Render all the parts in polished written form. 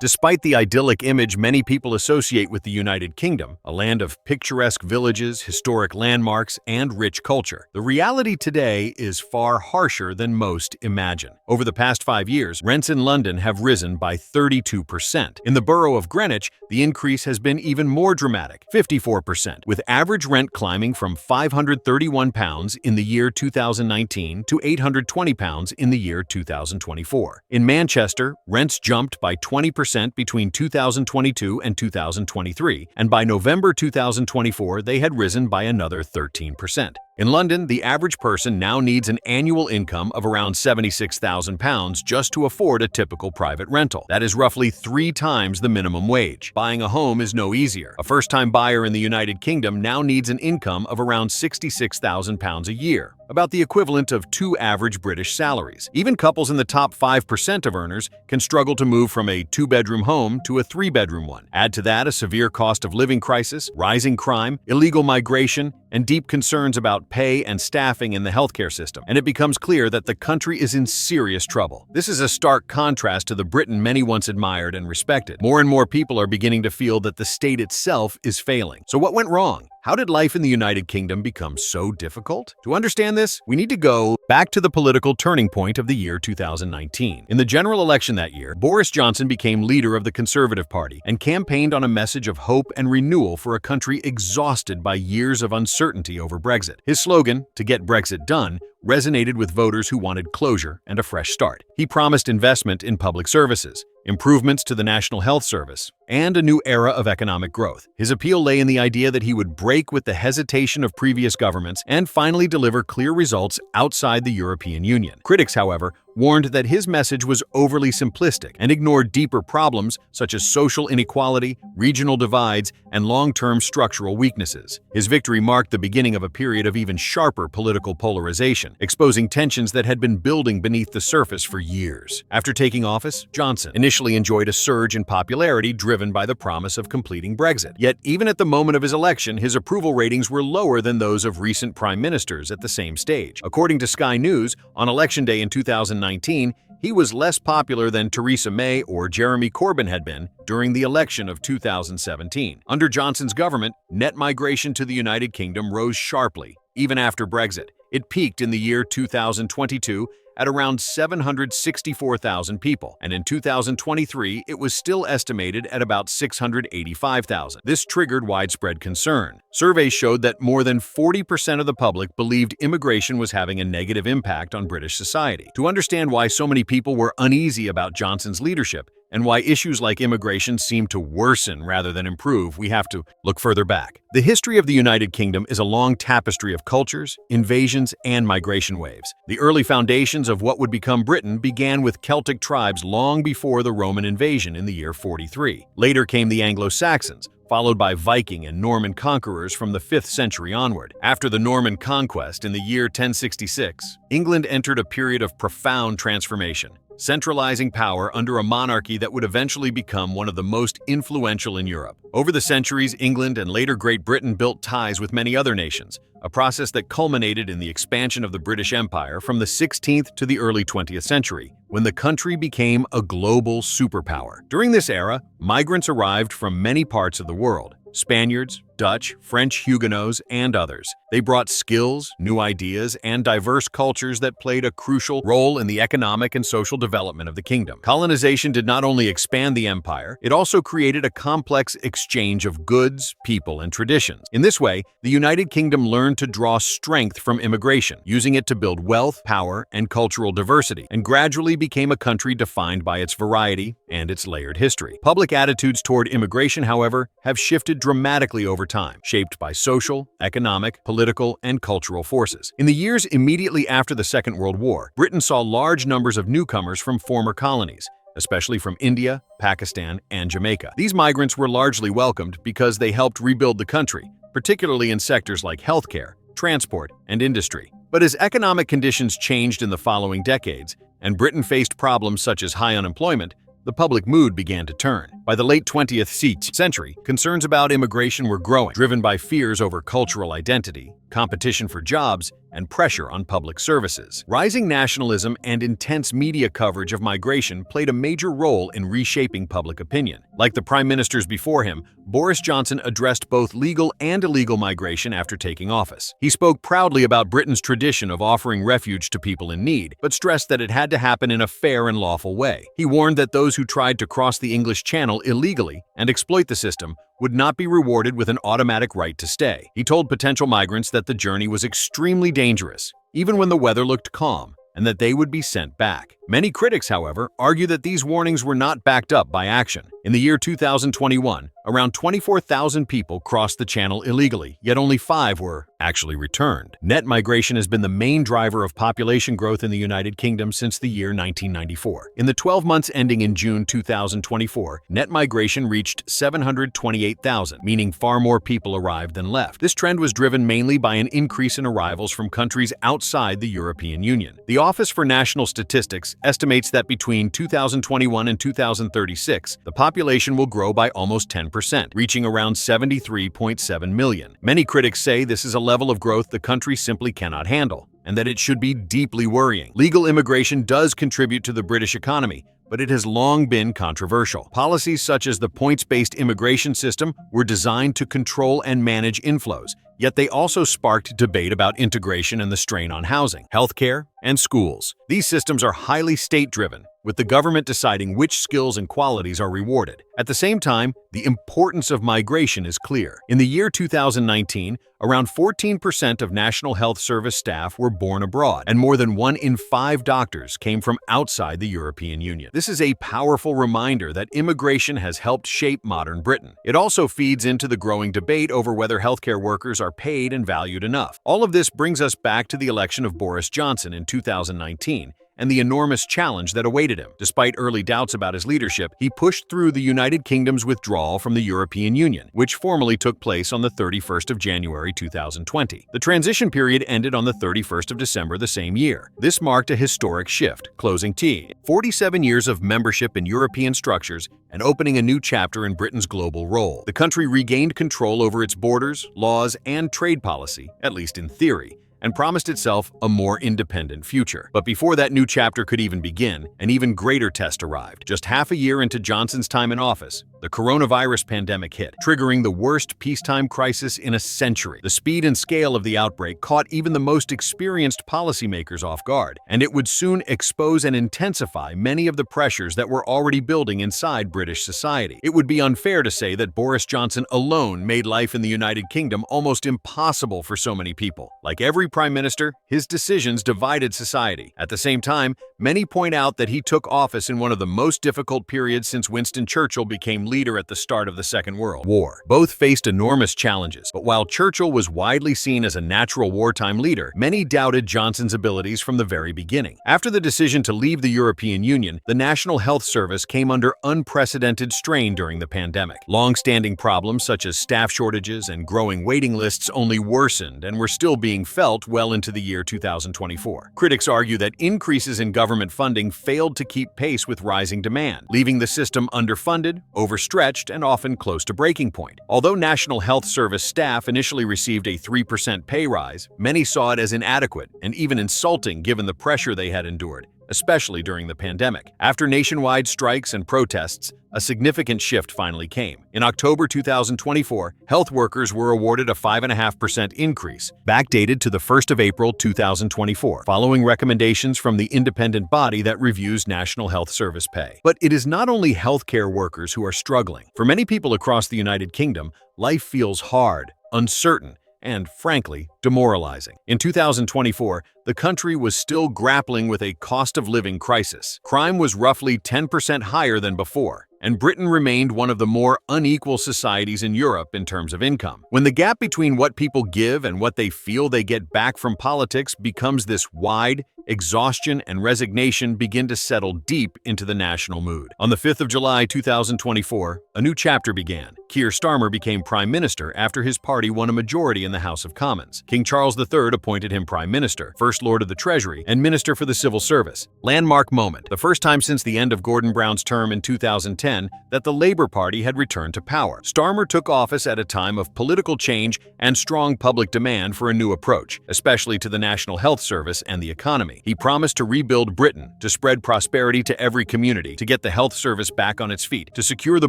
Despite the idyllic image many people associate with the United Kingdom, a land of picturesque villages, historic landmarks, and rich culture, the reality today is far harsher than most imagine. Over the past 5 years, rents in London have risen by 32%. In the borough of Greenwich, the increase has been even more dramatic, 54%, with average rent climbing from £531 in the year 2019 to £820 in the year 2024. In Manchester, rents jumped by 20% between 2022 and 2023, and by November 2024, they had risen by another 13%. In London, the average person now needs an annual income of around £76,000 just to afford a typical private rental. That is roughly 3 times the minimum wage. Buying a home is no easier. A first-time buyer in the United Kingdom now needs an income of around £66,000 a year, about the equivalent of 2 average British salaries. Even couples in the top 5% of earners can struggle to move from a 2-bedroom home to a 3-bedroom one. Add to that a severe cost of living crisis, rising crime, illegal migration, and deep concerns about pay and staffing in the healthcare system, and it becomes clear that the country is in serious trouble. This is a stark contrast to the Britain many once admired and respected. More and more people are beginning to feel that the state itself is failing. So what went wrong? How did life in the United Kingdom become so difficult? To understand this, we need to go back to the political turning point of the year 2019. In the general election that year, Boris Johnson became leader of the Conservative Party and campaigned on a message of hope and renewal for a country exhausted by years of uncertainty over Brexit. His slogan, "To get Brexit done," resonated with voters who wanted closure and a fresh start. He promised investment in public services, improvements to the National Health Service, and a new era of economic growth. His appeal lay in the idea that he would break with the hesitation of previous governments and finally deliver clear results outside the European Union. Critics, however, warned that his message was overly simplistic and ignored deeper problems such as social inequality, regional divides, and long-term structural weaknesses. His victory marked the beginning of a period of even sharper political polarization, exposing tensions that had been building beneath the surface for years. After taking office, Johnson initially enjoyed a surge in popularity driven by the promise of completing Brexit. Yet, even at the moment of his election, his approval ratings were lower than those of recent prime ministers at the same stage. According to Sky News, on Election Day in 2019, he was less popular than Theresa May or Jeremy Corbyn had been during the election of 2017. Under Johnson's government, net migration to the United Kingdom rose sharply, even after Brexit. It peaked in the year 2022 at around 764,000 people, and in 2023 it was still estimated at about 685,000. This triggered widespread concern. Surveys showed that more than 40% of the public believed immigration was having a negative impact on British society. To understand why so many people were uneasy about Johnson's leadership, and why issues like immigration seem to worsen rather than improve, we have to look further back. The history of the United Kingdom is a long tapestry of cultures, invasions, and migration waves. The early foundations of what would become Britain began with Celtic tribes long before the Roman invasion in the year 43. Later came the Anglo-Saxons, followed by Viking and Norman conquerors from the 5th century onward. After the Norman conquest in the year 1066, England entered a period of profound transformation, centralizing power under a monarchy that would eventually become one of the most influential in Europe. Over the centuries, England and later Great Britain built ties with many other nations, a process that culminated in the expansion of the British Empire from the 16th to the early 20th century, when the country became a global superpower. During this era, migrants arrived from many parts of the world: Spaniards, Dutch, French Huguenots, and others. They brought skills, new ideas, and diverse cultures that played a crucial role in the economic and social development of the kingdom. Colonization did not only expand the empire, it also created a complex exchange of goods, people, and traditions. In this way, the United Kingdom learned to draw strength from immigration, using it to build wealth, power, and cultural diversity, and gradually became a country defined by its variety and its layered history. Public attitudes toward immigration, however, have shifted dramatically over time, shaped by social, economic, political, and cultural forces. In the years immediately after the Second World War, Britain saw large numbers of newcomers from former colonies, especially from India, Pakistan, and Jamaica. These migrants were largely welcomed because they helped rebuild the country, particularly in sectors like healthcare, transport, and industry. But as economic conditions changed in the following decades, and Britain faced problems such as high unemployment, the public mood began to turn. By the late 20th century, concerns about immigration were growing, driven by fears over cultural identity, competition for jobs, and pressure on public services. Rising nationalism and intense media coverage of migration played a major role in reshaping public opinion. Like the prime ministers before him, Boris Johnson addressed both legal and illegal migration after taking office. He spoke proudly about Britain's tradition of offering refuge to people in need, but stressed that it had to happen in a fair and lawful way. He warned that those who tried to cross the English Channel illegally and exploit the system would not be rewarded with an automatic right to stay. He told potential migrants that the journey was extremely dangerous, even when the weather looked calm, and that they would be sent back. Many critics, however, argue that these warnings were not backed up by action. In the year 2021, around 24,000 people crossed the channel illegally, yet only 5 were actually returned. Net migration has been the main driver of population growth in the United Kingdom since the year 1994. In the 12 months ending in June 2024, net migration reached 728,000, meaning far more people arrived than left. This trend was driven mainly by an increase in arrivals from countries outside the European Union. The Office for National Statistics estimates that between 2021 and 2036, the population will grow by almost 10%, reaching around 73.7 million. Many critics say this is a level of growth the country simply cannot handle, and that it should be deeply worrying. Legal immigration does contribute to the British economy, but it has long been controversial. Policies such as the points-based immigration system were designed to control and manage inflows, yet they also sparked debate about integration and the strain on housing, healthcare, and schools. These systems are highly state-driven, with the government deciding which skills and qualities are rewarded. At the same time, the importance of migration is clear. In the year 2019, around 14% of National Health Service staff were born abroad, and more than 1 in 5 doctors came from outside the European Union. This is a powerful reminder that immigration has helped shape modern Britain. It also feeds into the growing debate over whether healthcare workers are paid and valued enough. All of this brings us back to the election of Boris Johnson in 2019, and the enormous challenge that awaited him. Despite early doubts about his leadership, he pushed through the United Kingdom's withdrawal from the European Union, which formally took place on the 31st of January 2020. The transition period ended on the 31st of December the same year. This marked a historic shift, closing 47 years of membership in European structures and opening a new chapter in Britain's global role. The country regained control over its borders, laws, and trade policy, at least in theory, and promised itself a more independent future. But before that new chapter could even begin, an even greater test arrived. Just half a year into Johnson's time in office, the coronavirus pandemic hit, triggering the worst peacetime crisis in a century. The speed and scale of the outbreak caught even the most experienced policymakers off guard, and it would soon expose and intensify many of the pressures that were already building inside British society. It would be unfair to say that Boris Johnson alone made life in the United Kingdom almost impossible for so many people. Like every prime minister, his decisions divided society. At the same time, many point out that he took office in one of the most difficult periods since Winston Churchill became leader at the start of the Second World War. Both faced enormous challenges, but while Churchill was widely seen as a natural wartime leader, many doubted Johnson's abilities from the very beginning. After the decision to leave the European Union, the National Health Service came under unprecedented strain during the pandemic. Long-standing problems such as staff shortages and growing waiting lists only worsened and were still being felt well into the year 2024. Critics argue that increases in government funding failed to keep pace with rising demand, leaving the system underfunded, overstretched, and often close to breaking point. Although National Health Service staff initially received a 3% pay rise, many saw it as inadequate and even insulting given the pressure they had endured, especially during the pandemic. After nationwide strikes and protests, a significant shift finally came. In October 2024, health workers were awarded a 5.5% increase, backdated to the 1st of April 2024, following recommendations from the independent body that reviews National Health Service pay. But it is not only healthcare workers who are struggling. For many people across the United Kingdom, life feels hard, uncertain, and, frankly, demoralizing. In 2024, the country was still grappling with a cost of living crisis. Crime was roughly 10% higher than before, and Britain remained one of the more unequal societies in Europe in terms of income. When the gap between what people give and what they feel they get back from politics becomes this wide, exhaustion and resignation begin to settle deep into the national mood. On the 5th of July 2024, a new chapter began. Keir Starmer became Prime Minister after his party won a majority in the House of Commons. King Charles III appointed him Prime Minister, first First Lord of the Treasury and Minister for the Civil Service. Landmark moment, the first time since the end of Gordon Brown's term in 2010 that the Labour Party had returned to power. Starmer took office at a time of political change and strong public demand for a new approach, especially to the National Health Service and the economy. He promised to rebuild Britain, to spread prosperity to every community, to get the health service back on its feet, to secure the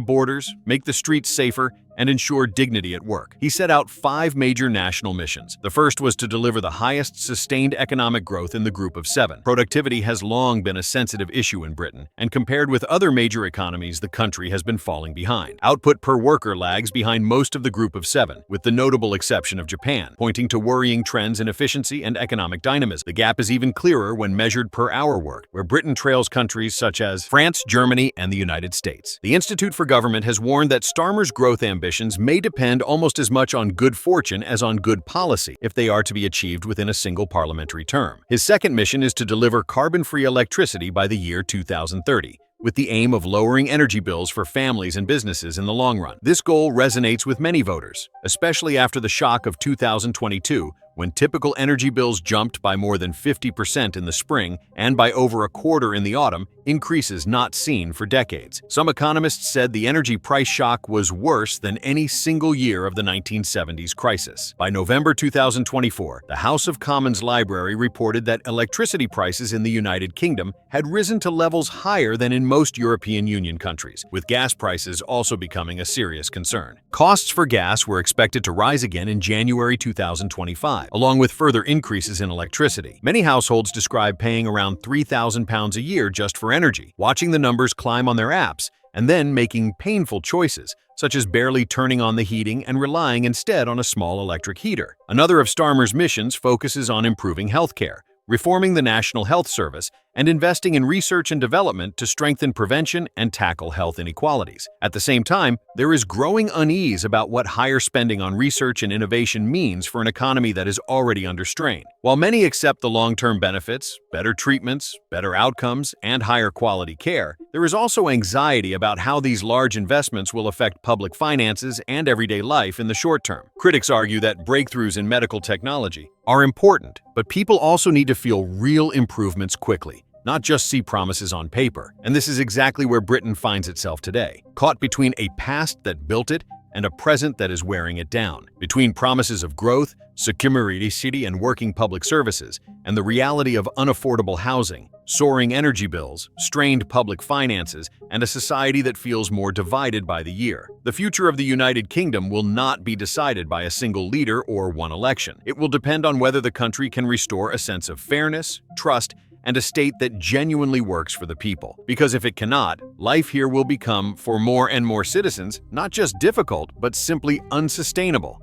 borders, make the streets safer, and ensure dignity at work. He set out 5 major national missions. The first was to deliver the highest sustained economic growth in the Group of 7. Productivity has long been a sensitive issue in Britain, and compared with other major economies, the country has been falling behind. Output per worker lags behind most of the Group of 7, with the notable exception of Japan, pointing to worrying trends in efficiency and economic dynamism. The gap is even clearer when measured per hour worked, where Britain trails countries such as France, Germany, and the United States. The Institute for Government has warned that Starmer's growth ambitions may depend almost as much on good fortune as on good policy if they are to be achieved within a single parliamentary term. His second mission is to deliver carbon-free electricity by the year 2030. With the aim of lowering energy bills for families and businesses in the long run. This goal resonates with many voters, especially after the shock of 2022, when typical energy bills jumped by more than 50% in the spring and by over a quarter in the autumn, increases not seen for decades. Some economists said the energy price shock was worse than any single year of the 1970s crisis. By November 2024, the House of Commons Library reported that electricity prices in the United Kingdom had risen to levels higher than in most European Union countries, with gas prices also becoming a serious concern. Costs for gas were expected to rise again in January 2025, along with further increases in electricity. Many households describe paying around £3,000 a year just for energy, watching the numbers climb on their apps, and then making painful choices, such as barely turning on the heating and relying instead on a small electric heater. Another of Starmer's missions focuses on improving healthcare, reforming the National Health Service, and investing in research and development to strengthen prevention and tackle health inequalities. At the same time, there is growing unease about what higher spending on research and innovation means for an economy that is already under strain. While many accept the long-term benefits, better treatments, better outcomes, and higher quality care, there is also anxiety about how these large investments will affect public finances and everyday life in the short term. Critics argue that breakthroughs in medical technology are important, but people also need to feel real improvements quickly, not just see promises on paper. And this is exactly where Britain finds itself today, caught between a past that built it and a present that is wearing it down, between promises of growth, security, and working public services, and the reality of unaffordable housing, soaring energy bills, strained public finances, and a society that feels more divided by the year. The future of the United Kingdom will not be decided by a single leader or one election. It will depend on whether the country can restore a sense of fairness, trust, and a state that genuinely works for the people. Because if it cannot, life here will become, for more and more citizens, not just difficult, but simply unsustainable.